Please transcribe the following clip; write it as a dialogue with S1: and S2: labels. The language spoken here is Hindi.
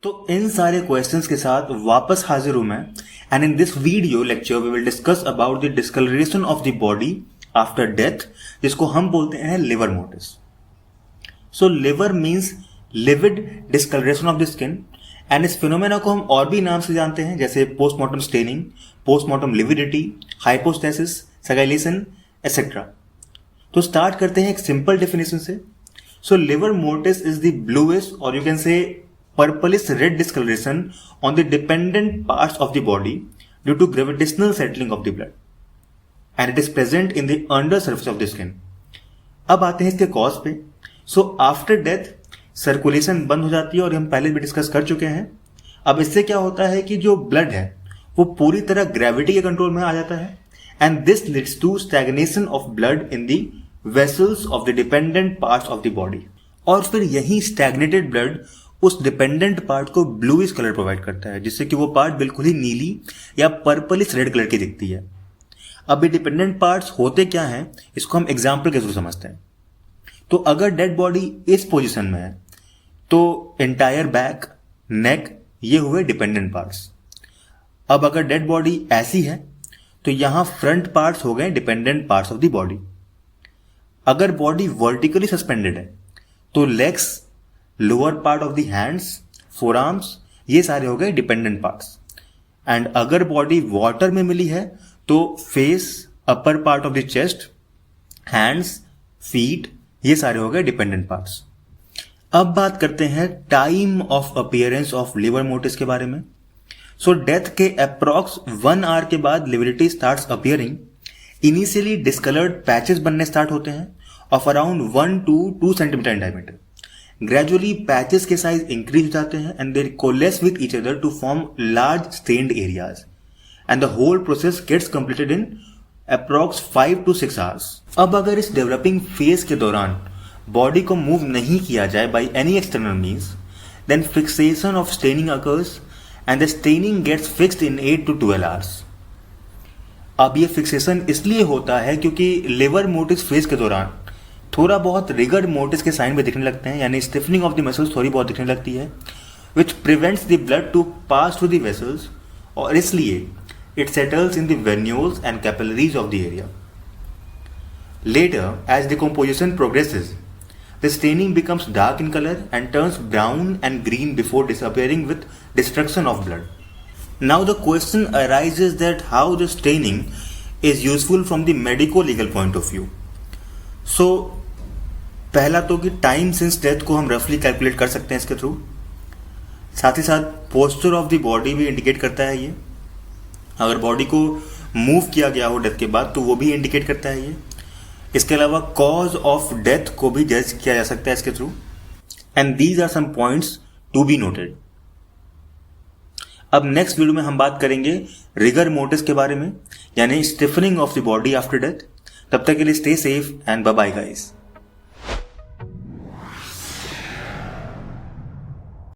S1: तो इन सारे क्वेश्चंस के साथ वापस हाजिर हूं मैं and in this video lecture we will discuss about the discolouration of the body after death, जिसको हम बोलते हैं livor mortis. So livor means livid discolouration of the skin and इस फिनोमेना को हम और भी नाम से जानते हैं, जैसे postmortem staining, postmortem lividity, hypostasis, suggillation etcetera. तो स्टार्ट करते हैं एक सिंपल डेफिनेशन से. So livor mortis is the bluish और you can say purplish red discoloration on the dependent parts of the body due to gravitational settling of the blood and it is present in the under surface of the skin. अब आते हैं इसके कॉज पे. सो आफ्टर डेथ सर्कुलेशन बंद हो जाती है और हम पहले भी डिस्कस कर चुके हैं. अब इससे क्या होता है कि जो ब्लड है वो पूरी तरह ग्रेविटी के कंट्रोल में आ जाता है and this leads to stagnation of blood in the vessels of the dependent parts of the body. और फिर यही स्टैग्नेटेड ब्लड उस डिपेंडेंट पार्ट को ब्लूइश कलर प्रोवाइड करता है, जिससे कि वो पार्ट बिल्कुल ही नीली या पर्पलिश रेड कलर की दिखती है. अब ये डिपेंडेंट पार्ट्स होते क्या हैं, इसको हम एग्जाम्पल के थ्रू समझते हैं. तो अगर डेड बॉडी इस पोजीशन में है तो एंटायर बैक, नेक, ये हुए डिपेंडेंट पार्ट्स. अब अगर डेड बॉडी ऐसी है तो यहां फ्रंट पार्ट्स हो गए dependent parts of the body. अगर बॉडी वर्टिकली सस्पेंडेड है तो legs, lower part of the hands, forearms, ये सारे हो गए डिपेंडेंट पार्ट्स. एंड अगर बॉडी वाटर में मिली है तो face, upper part of the chest, hands, feet, ये सारे हो गए डिपेंडेंट पार्ट्स. अब बात करते हैं time of appearance of livor mortis के बारे में. सो डेथ के अप्रॉक्स 1 आवर के बाद lividity starts appearing. Initially discoloured patches बनने स्टार्ट होते हैं of around 1 to 2 centimetre in diameter. Gradually patches के साइज इंक्रीज हो जाते हैं and they coalesce with each other to form large stained areas and the whole process gets completed in approx 5 to 6 hours. अब अगर इस डेवलपिंग फेज के दौरान बॉडी को मूव नहीं किया जाए by any external means, then fixation of staining occurs and the staining gets fixed in 8 to 12 hours. अब ये फिक्सेशन इसलिए होता है क्योंकि लिवर मोटिस फेज के दौरान थोड़ा बहुत रिगर्ड मोटिस के साइन भी दिखने लगते हैं, यानी स्टिफनिंग ऑफ द मसल्स थोड़ी बहुत दिखने लगती है, which prevents the blood to pass through the vessels, और इसलिए it settles in the venules and capillaries of the area. Later as decomposition progresses, the staining becomes dark in colour and turns brown and green before disappearing with destruction of blood. Now the question arises that how the staining is useful from the medico-legal point of view. So पहला तो कि टाइम सिंस डेथ को हम रफली कैलकुलेट कर सकते हैं इसके थ्रू. साथ ही साथ पोस्चर ऑफ द बॉडी भी इंडिकेट करता है ये. अगर बॉडी को मूव किया गया हो डेथ के बाद तो वो भी इंडिकेट करता है ये. इसके अलावा कॉज ऑफ डेथ को भी जज किया जा सकता है इसके through. And these are some points to be noted. अब नेक्स्ट वीडियो में हम बात करेंगे रिगर मोटिस के बारे में, यानी stiffening of the body after death. तब तक के लिए stay safe and bye bye guys.